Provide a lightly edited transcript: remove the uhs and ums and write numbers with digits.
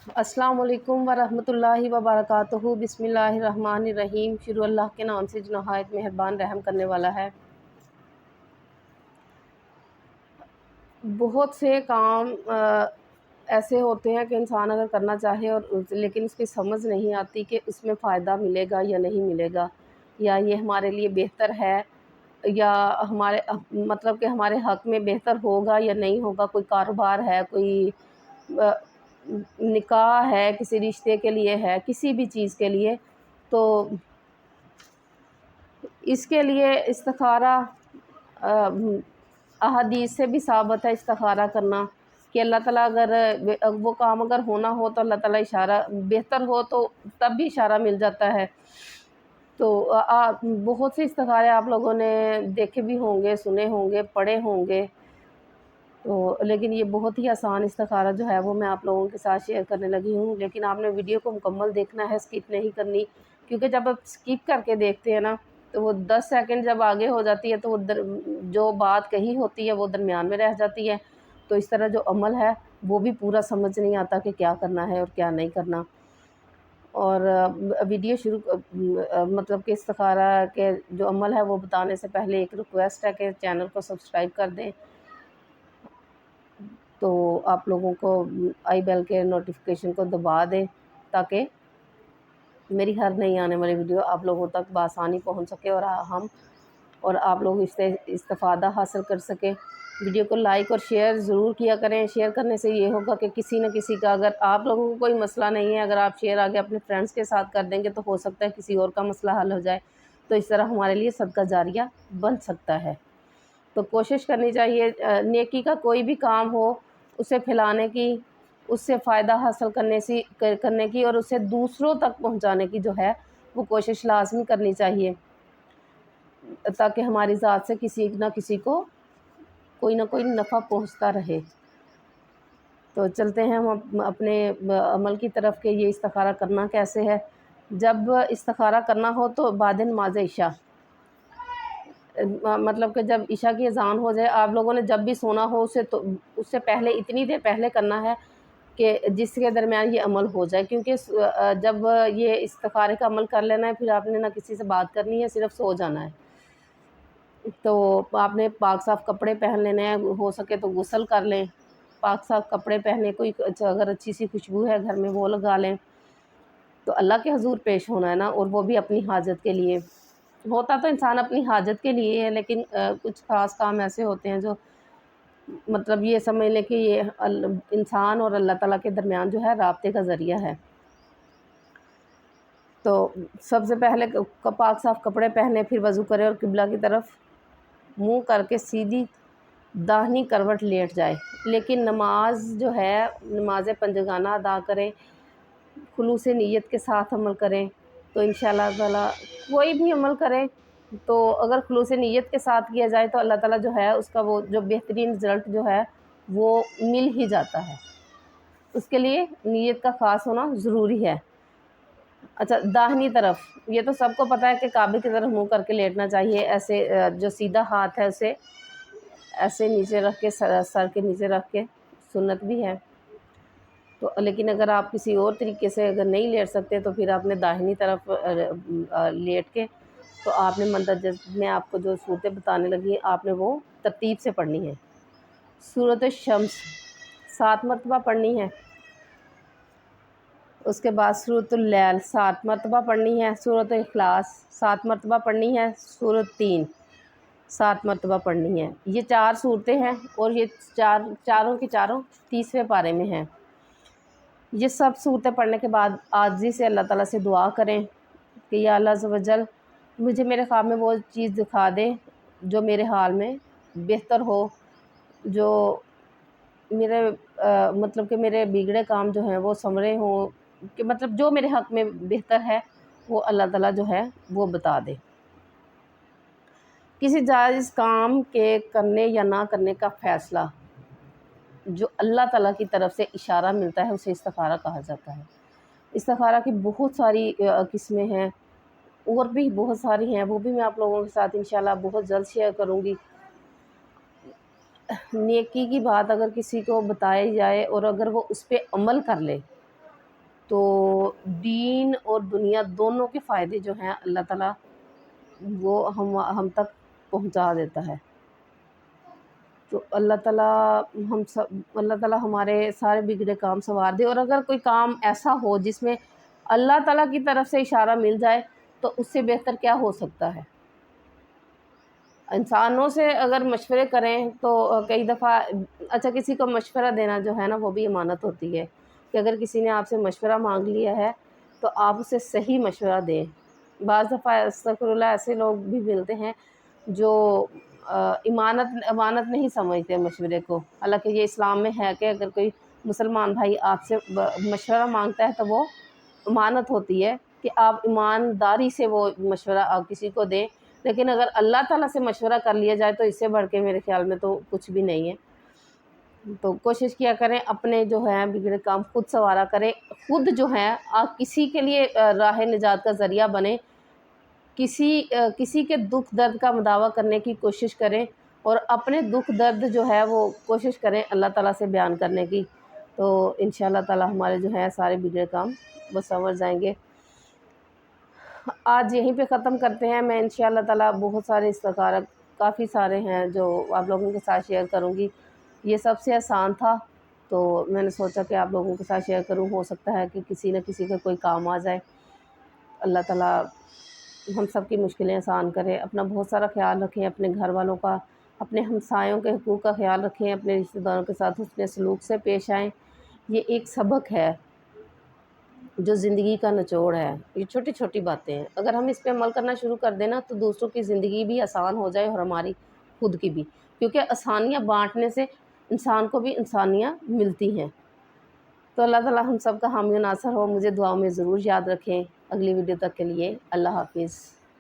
السلام علیکم ورحمۃ اللہ وبرکاتہ۔ بسم اللہ الرحمن الرحیم۔ شروع اللہ کے نام سے جو نہایت مہربان رحم کرنے والا ہے۔ بہت سے کام ایسے ہوتے ہیں کہ انسان اگر کرنا چاہے اور لیکن اس کی سمجھ نہیں آتی کہ اس میں فائدہ ملے گا یا نہیں ملے گا، یا یہ ہمارے لیے بہتر ہے، یا ہمارے مطلب کہ ہمارے حق میں بہتر ہوگا یا نہیں ہوگا۔ کوئی کاروبار ہے، کوئی نکاح ہے، کسی رشتے کے لیے ہے، کسی بھی چیز کے لیے، تو اس کے لیے استخارہ احادیث سے بھی ثابت ہے استخارہ کرنا، کہ اللہ تعالیٰ اگر وہ کام اگر ہونا ہو تو اللہ تعالیٰ اشارہ بہتر ہو تو تب بھی اشارہ مل جاتا ہے۔ تو بہت سے استخارے آپ لوگوں نے دیکھے بھی ہوں گے، سنے ہوں گے، پڑھے ہوں گے، تو لیکن یہ بہت ہی آسان استخارہ جو ہے وہ میں آپ لوگوں کے ساتھ شیئر کرنے لگی ہوں۔ لیکن آپ نے ویڈیو کو مکمل دیکھنا ہے، اسکپ نہیں کرنی، کیونکہ جب آپ اسکپ کر کے دیکھتے ہیں نا تو وہ 10 سیکنڈ جب آگے ہو جاتی ہے تو وہ جو بات کہی ہوتی ہے وہ درمیان میں رہ جاتی ہے، تو اس طرح جو عمل ہے وہ بھی پورا سمجھ نہیں آتا کہ کیا کرنا ہے اور کیا نہیں کرنا۔ اور ویڈیو شروع مطلب کہ استخارہ کے جو عمل ہے وہ بتانے سے پہلے ایک ریکویسٹ ہے کہ چینل کو سبسکرائب کر دیں، تو آپ لوگوں کو آئی بیل کے نوٹیفیکیشن کو دبا دیں تاکہ میری ہر نئی آنے والی ویڈیو آپ لوگوں تک بآسانی پہنچ سکے اور آپ لوگ اس سے استفادہ حاصل کر سکیں۔ ویڈیو کو لائک اور شیئر ضرور کیا کریں۔ شیئر کرنے سے یہ ہوگا کہ کسی نہ کسی کا، اگر آپ لوگوں کو کوئی مسئلہ نہیں ہے، اگر آپ شیئر آگے اپنے فرینڈس کے ساتھ کر دیں گے تو ہو سکتا ہے کسی اور کا مسئلہ حل ہو جائے، تو اس طرح ہمارے لیے صدقہ جاریہ بن سکتا ہے۔ تو کوشش کرنی چاہیے نیکی کا کوئی بھی کام ہو اسے پھیلانے کی، اس سے فائدہ حاصل کرنے کی اور اسے دوسروں تک پہنچانے کی جو ہے وہ کوشش لازمی کرنی چاہیے، تاکہ ہماری ذات سے کسی نہ کسی کو کوئی نہ کوئی نفع پہنچتا رہے۔ تو چلتے ہیں ہم اپنے عمل کی طرف کہ یہ استخارہ کرنا کیسے ہے۔ جب استخارہ کرنا ہو تو بعد نماز عشاء، مطلب کہ جب عشاء کی اذان ہو جائے، آپ لوگوں نے جب بھی سونا ہو اس سے پہلے اتنی دیر پہلے کرنا ہے کہ جس کے درمیان یہ عمل ہو جائے، کیونکہ جب یہ استخارے کا عمل کر لینا ہے پھر آپ نے نہ کسی سے بات کرنی ہے، صرف سو جانا ہے۔ تو آپ نے پاک صاف کپڑے پہن لینے ہیں، ہو سکے تو غسل کر لیں، پاک صاف کپڑے پہنے، کوئی اگر اچھی سی خوشبو ہے گھر میں وہ لگا لیں، تو اللہ کے حضور پیش ہونا ہے نا، اور وہ بھی اپنی حاجت کے لیے ہوتا تو انسان اپنی حاجت کے لیے ہے، لیکن کچھ خاص کام ایسے ہوتے ہیں جو مطلب یہ سمجھ لیں کہ یہ انسان اور اللہ تعالیٰ کے درمیان جو ہے رابطے کا ذریعہ ہے۔ تو سب سے پہلے پاک صاف کپڑے پہنے، پھر وضو کرے اور قبلہ کی طرف منہ کر کے سیدھی داہنی کروٹ لیٹ جائے، لیکن نماز جو ہے نماز پنجگانہ ادا کریں، خلوص نیت کے ساتھ عمل کریں، تو انشاءاللہ تعالیٰ کوئی بھی عمل کریں تو اگر خلوص نیت کے ساتھ کیا جائے تو اللہ تعالیٰ جو ہے اس کا وہ جو بہترین رزلٹ جو ہے وہ مل ہی جاتا ہے۔ اس کے لیے نیت کا خاص ہونا ضروری ہے۔ اچھا، داہنی طرف، یہ تو سب کو پتہ ہے کہ کعبے کی طرف منہ کر کے لیٹنا چاہیے، ایسے جو سیدھا ہاتھ ہے اسے ایسے نیچے رکھ کے سر کے نیچے رکھ کے، سنت بھی ہے تو، لیکن اگر آپ کسی اور طریقے سے اگر نہیں لیٹ سکتے تو پھر آپ نے داہنی طرف لیٹ کے، تو آپ نے مندرجہ میں آپ کو جو صورتیں بتانے لگی آپ نے وہ ترتیب سے پڑھنی ہے۔ سورۃ الشمس 7 مرتبہ پڑھنی ہے، اس کے بعد سورۃ اللیل 7 مرتبہ پڑھنی ہے، سورۃ اخلاص 7 مرتبہ پڑھنی ہے، سورۃ تین 7 مرتبہ پڑھنی ہے۔ یہ 4 صورتیں ہیں اور یہ چاروں کی چاروں 30ویں پارے میں ہیں۔ یہ سب صورتیں پڑھنے کے بعد عاجزی سے اللہ تعالیٰ سے دعا کریں کہ یا اللہ عز و جل مجھے میرے خواب میں وہ چیز دکھا دے جو میرے حال میں بہتر ہو، جو میرے مطلب کہ میرے بگڑے کام جو ہیں وہ سنورے ہوں، کہ مطلب جو میرے حق میں بہتر ہے وہ اللہ تعالیٰ جو ہے وہ بتا دے۔ کسی جائز کام کے کرنے یا نہ کرنے کا فیصلہ جو اللہ تعالیٰ کی طرف سے اشارہ ملتا ہے اسے استخارہ کہا جاتا ہے۔ استخارہ کی بہت ساری قسمیں ہیں، اور بھی بہت ساری ہیں، وہ بھی میں آپ لوگوں کے ساتھ انشاءاللہ بہت جلد شیئر کروں گی۔ نیکی کی بات اگر کسی کو بتائی جائے اور اگر وہ اس پہ عمل کر لے تو دین اور دنیا دونوں کے فائدے جو ہیں اللہ تعالیٰ وہ ہم تک پہنچا دیتا ہے۔ تو اللہ تعالیٰ ہمارے سارے بگڑے کام سنوار دے، اور اگر کوئی کام ایسا ہو جس میں اللہ تعالیٰ کی طرف سے اشارہ مل جائے تو اس سے بہتر کیا ہو سکتا ہے۔ انسانوں سے اگر مشورے کریں تو کئی دفعہ اچھا کسی کو مشورہ دینا جو ہے نا وہ بھی امانت ہوتی ہے، کہ اگر کسی نے آپ سے مشورہ مانگ لیا ہے تو آپ اسے صحیح مشورہ دیں۔ بعض دفعہ استغفر اللہ ایسے لوگ بھی ملتے ہیں جو امانت نہیں سمجھتے مشورے کو، حالانکہ یہ اسلام میں ہے کہ اگر کوئی مسلمان بھائی آپ سے مشورہ مانگتا ہے تو وہ امانت ہوتی ہے کہ آپ ایمانداری سے وہ مشورہ آپ کسی کو دیں۔ لیکن اگر اللہ تعالیٰ سے مشورہ کر لیا جائے تو اس سے بڑھ کے میرے خیال میں تو کچھ بھی نہیں ہے۔ تو کوشش کیا کریں اپنے جو ہیں بگڑے کام خود سنوارا کریں، خود جو ہیں آپ کسی کے لیے راہ نجات کا ذریعہ بنیں، کسی کے دکھ درد کا مداوع کرنے کی کوشش کریں، اور اپنے دکھ درد جو ہے وہ کوشش کریں اللہ تعالیٰ سے بیان کرنے کی، تو انشاءاللہ تعالیٰ ہمارے جو ہیں سارے بگڑے کام وہ سنور جائیں گے۔ آج یہیں پہ ختم کرتے ہیں۔ میں انشاءاللہ تعالیٰ بہت سارے استخارہ کافی سارے ہیں جو آپ لوگوں کے ساتھ شیئر کروں گی۔ یہ سب سے آسان تھا تو میں نے سوچا کہ آپ لوگوں کے ساتھ شیئر کروں، ہو سکتا ہے کہ کسی نہ کسی کا کوئی کام آ جائے۔ اللہ تعالیٰ ہم سب کی مشکلیں آسان کرے۔ اپنا بہت سارا خیال رکھیں، اپنے گھر والوں کا، اپنے ہمسایوں کے حقوق کا خیال رکھیں، اپنے رشتہ داروں کے ساتھ حسن سلوک سے پیش آئیں۔ یہ ایک سبق ہے جو زندگی کا نچوڑ ہے، یہ چھوٹی چھوٹی باتیں ہیں، اگر ہم اس پہ عمل کرنا شروع کر دیں نا تو دوسروں کی زندگی بھی آسان ہو جائے اور ہماری خود کی بھی، کیونکہ آسانیاں بانٹنے سے انسان کو بھی انسانیاں ملتی ہیں۔ تو اللہ تعالیٰ ہم سب کا حامی و ناصر ہو۔ مجھے دعاؤں میں ضرور یاد رکھیں۔ اگلی ویڈیو تک کے لیے اللہ حافظ۔